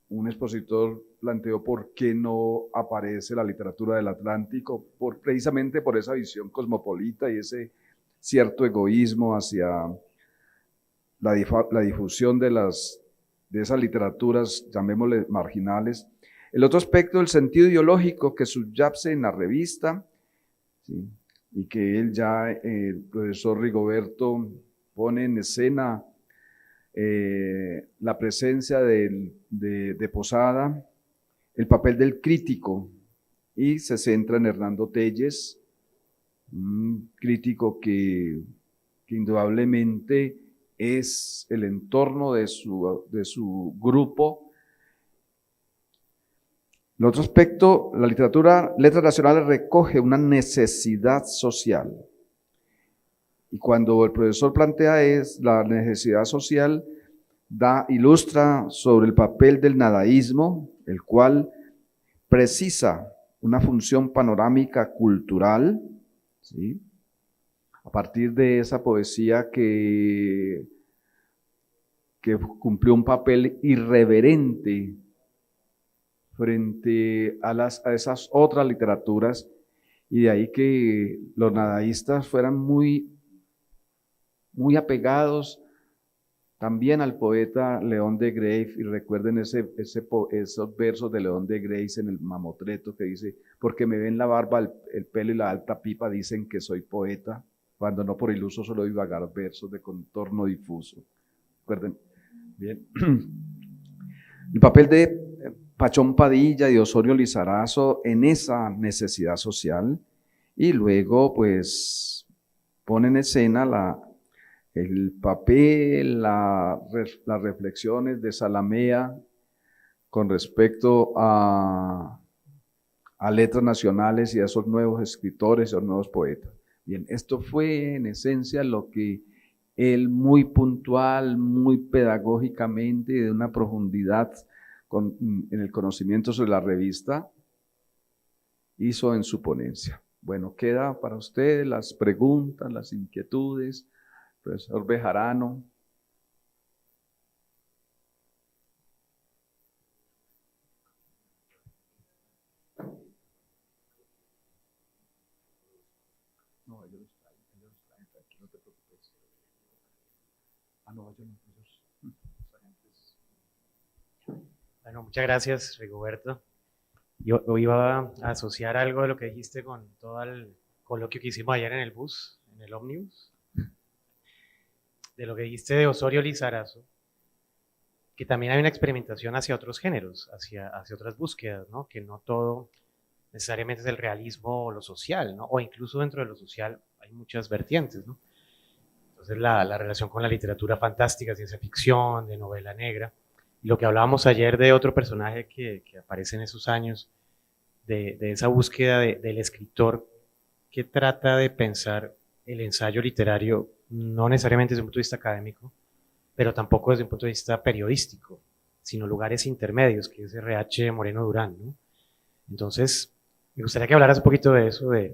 un expositor planteó por qué no aparece la literatura del Atlántico, precisamente por esa visión cosmopolita y ese cierto egoísmo hacia la difusión de esas literaturas, llamémosle marginales. El otro aspecto, el sentido ideológico que subyace en la revista, ¿sí? Y que el profesor Rigoberto pone en escena la presencia de Posada, el papel del crítico, y se centra en Hernando Telles, un crítico que indudablemente es el entorno de su grupo. El otro aspecto, la literatura, letras nacionales recoge una necesidad social. Y cuando el profesor plantea la necesidad social, ilustra sobre el papel del nadaísmo, el cual precisa una función panorámica cultural, ¿sí? A partir de esa poesía que cumplió un papel irreverente frente a esas otras literaturas, y de ahí que los nadaístas fueran muy apegados también al poeta León de Greiff, y recuerden esos versos de León de Greiff en el Mamotreto que dice: porque me ven la barba, el pelo y la alta pipa, dicen que soy poeta, cuando no por iluso solo divagar versos de contorno difuso. Recuerden, bien. El papel de Pachón Padilla y Osorio Lizarazo en esa necesidad social, y luego pues pone en escena el papel, las reflexiones de Zalamea con respecto a letras nacionales y a esos nuevos escritores, esos nuevos poetas. Bien, esto fue en esencia lo que él muy puntual, muy pedagógicamente, de una profundidad en el conocimiento sobre la revista, hizo en su ponencia. Bueno, queda para ustedes las preguntas, las inquietudes. Profesor Bejarano. No, ellos traen, tranquilo, no te preocupes. No, Bueno, muchas gracias, Rigoberto. Yo iba a asociar algo de lo que dijiste con todo el coloquio que hicimos ayer en el bus, en el ómnibus, de lo que dijiste de Osorio Lizarazo, que también hay una experimentación hacia otros géneros, hacia otras búsquedas, ¿no? Que no todo necesariamente es el realismo o lo social, ¿no? O incluso dentro de lo social hay muchas vertientes, ¿no? Entonces la relación con la literatura fantástica, ciencia ficción, de novela negra, y lo que hablábamos ayer de otro personaje que aparece en esos años, de esa búsqueda del escritor que trata de pensar el ensayo literario, no necesariamente desde un punto de vista académico, pero tampoco desde un punto de vista periodístico, sino lugares intermedios, que es R.H. Moreno Durán, ¿no? Entonces, me gustaría que hablaras un poquito de eso, y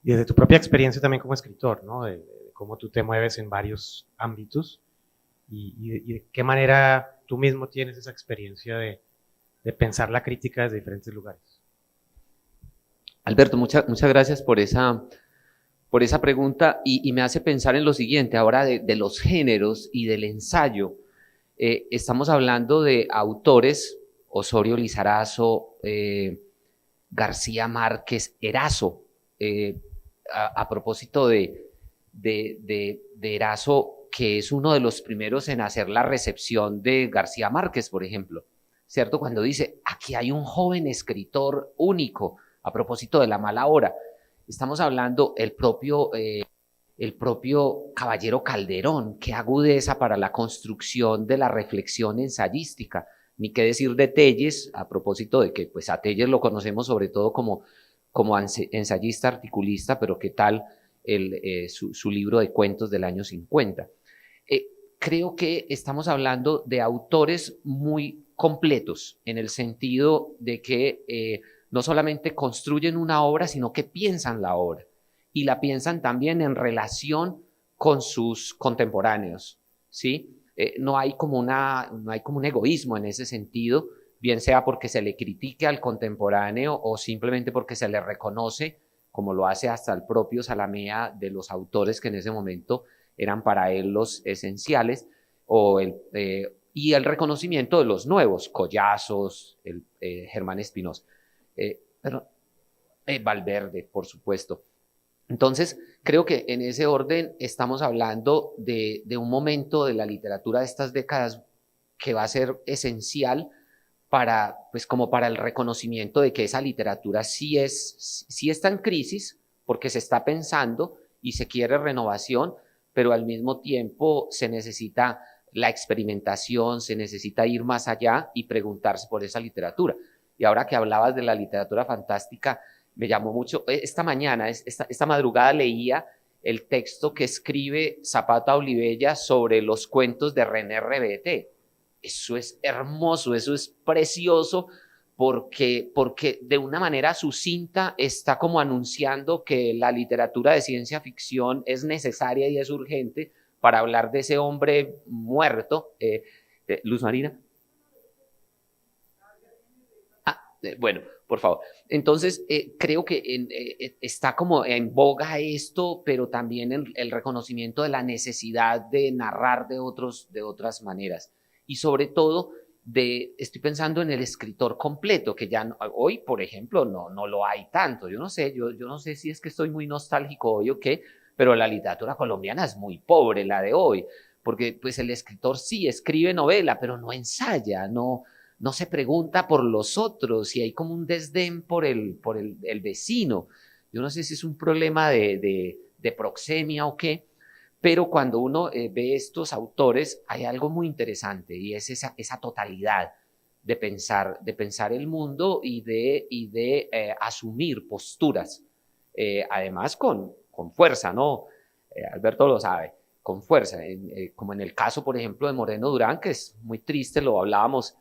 desde tu propia experiencia también como escritor, ¿no? De cómo tú te mueves en varios ámbitos, y de qué manera tú mismo tienes esa experiencia de pensar la crítica desde diferentes lugares. Alberto, muchas gracias por esa pregunta, y me hace pensar en lo siguiente, ahora de los géneros y del ensayo. Estamos hablando de autores, Osorio Lizarazo, García Márquez, Erazo. A propósito de Erazo, que es uno de los primeros en hacer la recepción de García Márquez, por ejemplo, ¿cierto? Cuando dice, aquí hay un joven escritor único, a propósito de La mala hora. Estamos hablando el propio Caballero Calderón, qué agudeza para la construcción de la reflexión ensayística. Ni qué decir de Telles, a propósito de que pues a Telles lo conocemos sobre todo como ensayista, articulista, pero qué tal su libro de cuentos del año 50. Creo que estamos hablando de autores muy completos en el sentido de que no solamente construyen una obra, sino que piensan la obra y la piensan también en relación con sus contemporáneos, ¿sí? No hay como un egoísmo en ese sentido, bien sea porque se le critique al contemporáneo o simplemente porque se le reconoce, como lo hace hasta el propio Zalamea, de los autores que en ese momento eran para él los esenciales, y el reconocimiento de los nuevos, Collazos, Germán Espinosa, Valverde, por supuesto. Entonces, creo que en ese orden estamos hablando de un momento de la literatura de estas décadas que va a ser esencial para, pues, como para el reconocimiento de que esa literatura sí está en crisis, porque se está pensando y se quiere renovación, pero al mismo tiempo se necesita la experimentación, se necesita ir más allá y preguntarse por esa literatura. Y ahora que hablabas de la literatura fantástica, me llamó mucho, esta madrugada leía el texto que escribe Zapata Olivella sobre los cuentos de René Rebeté. Eso es hermoso, eso es precioso, porque de una manera sucinta está como anunciando que la literatura de ciencia ficción es necesaria y es urgente para hablar de ese hombre muerto. Luz Marina. Bueno, por favor. Entonces, creo que está como en boga esto, pero también el reconocimiento de la necesidad de narrar de otras maneras. Y sobre todo, estoy pensando en el escritor completo, que ya hoy, por ejemplo, no lo hay tanto. Yo no sé si es que estoy muy nostálgico hoy o qué, pero la literatura colombiana es muy pobre, la de hoy, porque pues el escritor sí escribe novela, pero no ensaya, no se pregunta por los otros y hay como un desdén por el vecino. Yo no sé si es un problema de proxemia o qué, pero cuando uno ve estos autores hay algo muy interesante y es esa totalidad de pensar el mundo y de asumir posturas, además con fuerza, ¿no? Alberto lo sabe, con fuerza, como en el caso, por ejemplo, de Moreno Durán, que es muy triste, lo hablábamos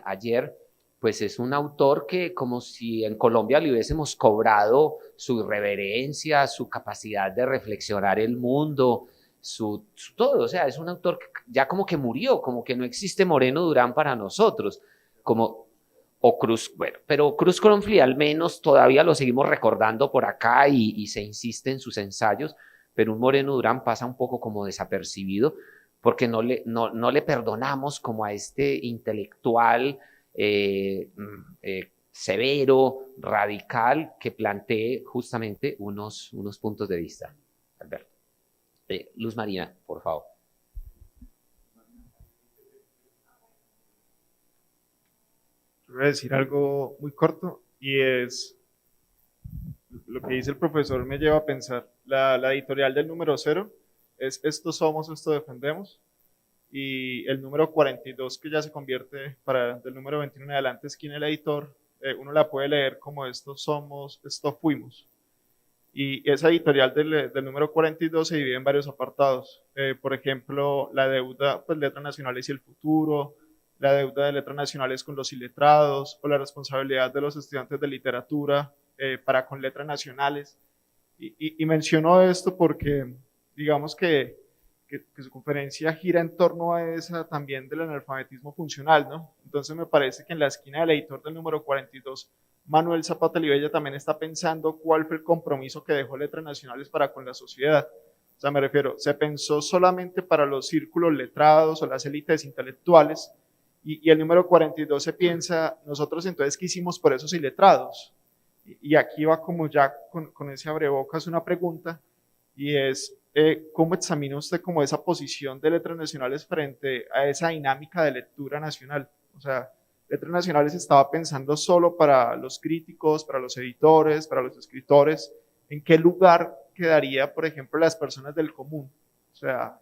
ayer, pues es un autor que como si en Colombia le hubiésemos cobrado su irreverencia, su capacidad de reflexionar el mundo, su todo. O sea, es un autor que ya como que murió, como que no existe Moreno Durán para nosotros, o Cruz, bueno, pero Cruz Cronfli al menos todavía lo seguimos recordando por acá y se insiste en sus ensayos, pero un Moreno Durán pasa un poco como desapercibido, porque no le perdonamos como a este intelectual severo, radical, que plantee justamente unos puntos de vista. Alberto. Luz Marina, por favor. Voy a decir algo muy corto y es lo que dice el profesor me lleva a pensar. La editorial del número 0 es Esto somos, esto defendemos, y el número 42 que ya se convierte del número 21 en adelante es quién es el editor. Uno la puede leer como Esto somos, esto fuimos. Y esa editorial del número 42 se divide en varios apartados. Por ejemplo, la deuda, pues letras nacionales y el futuro, la deuda de letras nacionales con los iletrados, o la responsabilidad de los estudiantes de literatura para con letras nacionales. Y menciono esto porque, digamos que su conferencia gira en torno a esa también del analfabetismo funcional, ¿no? Entonces me parece que en la esquina del editor del número 42, Manuel Zapata Olivella también está pensando cuál fue el compromiso que dejó Letras Nacionales para con la sociedad. O sea, me refiero, se pensó solamente para los círculos letrados o las élites intelectuales, y el número 42 se piensa, nosotros entonces, ¿qué hicimos por esos iletrados? Y aquí va como ya con ese abrebocas una pregunta, y es, ¿cómo examina usted como esa posición de Letras Nacionales frente a esa dinámica de lectura nacional? O sea, Letras Nacionales estaba pensando solo para los críticos, para los editores, para los escritores. ¿En qué lugar quedaría, por ejemplo, las personas del común? O sea,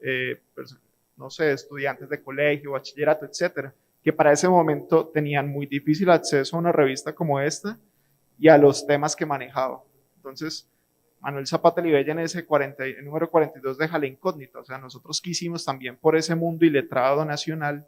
no sé, estudiantes de colegio, bachillerato, etcétera, que para ese momento tenían muy difícil acceso a una revista como esta y a los temas que manejaba. Entonces, Manuel Zapata Olivella en el número 42 deja la incógnita. O sea, nosotros quisimos también por ese mundo iletrado nacional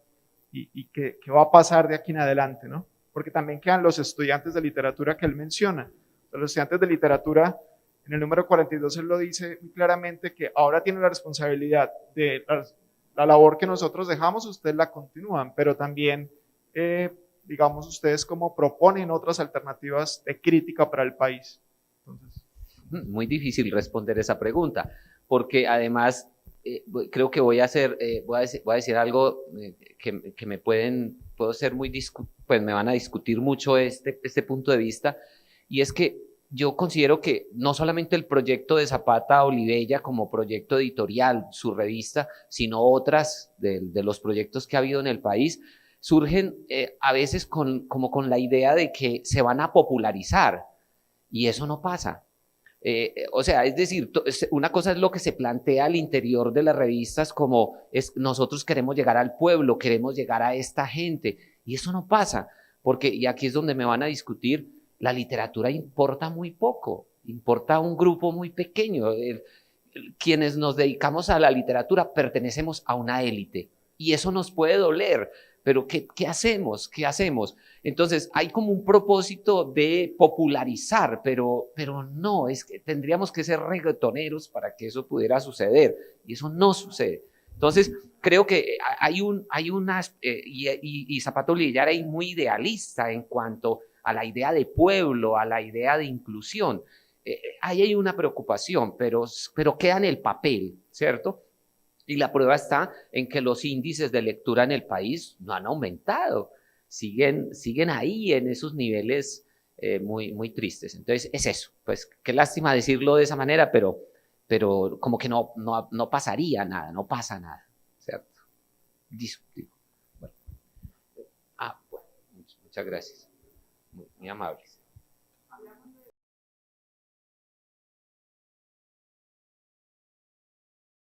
y qué va a pasar de aquí en adelante, ¿no? Porque también quedan los estudiantes de literatura que él menciona. Los estudiantes de literatura, en el número 42 él lo dice muy claramente, que ahora tienen la responsabilidad de la labor que nosotros dejamos, ustedes la continúan, pero también, digamos, ustedes como proponen otras alternativas de crítica para el país. Entonces, muy difícil responder esa pregunta, porque además creo que voy a decir algo que me puedo ser muy, pues me van a discutir mucho este punto de vista, y es que yo considero que no solamente el proyecto de Zapata Olivella como proyecto editorial, su revista, sino otras de los proyectos que ha habido en el país, surgen a veces como con la idea de que se van a popularizar, y eso no pasa. O sea, es decir, una cosa es lo que se plantea al interior de las revistas como nosotros queremos llegar al pueblo, queremos llegar a esta gente, y eso no pasa, porque, y aquí es donde me van a discutir, la literatura importa muy poco, importa un grupo muy pequeño. Quienes nos dedicamos a la literatura pertenecemos a una élite, y eso nos puede doler, pero ¿qué hacemos? ¿Qué hacemos? Entonces, hay como un propósito de popularizar, pero no, es que tendríamos que ser reggaetoneros para que eso pudiera suceder, y eso no sucede. Entonces, creo que y Zapata Olivella era muy idealista en cuanto a la idea de pueblo, a la idea de inclusión. Ahí hay una preocupación, pero queda en el papel, ¿cierto? Y la prueba está en que los índices de lectura en el país no han aumentado, siguen ahí en esos niveles muy, muy tristes. Entonces, es eso. Pues qué lástima decirlo de esa manera, pero como que no pasaría nada, no pasa nada, ¿cierto? Bueno. Bueno, muchas gracias. Muy amables.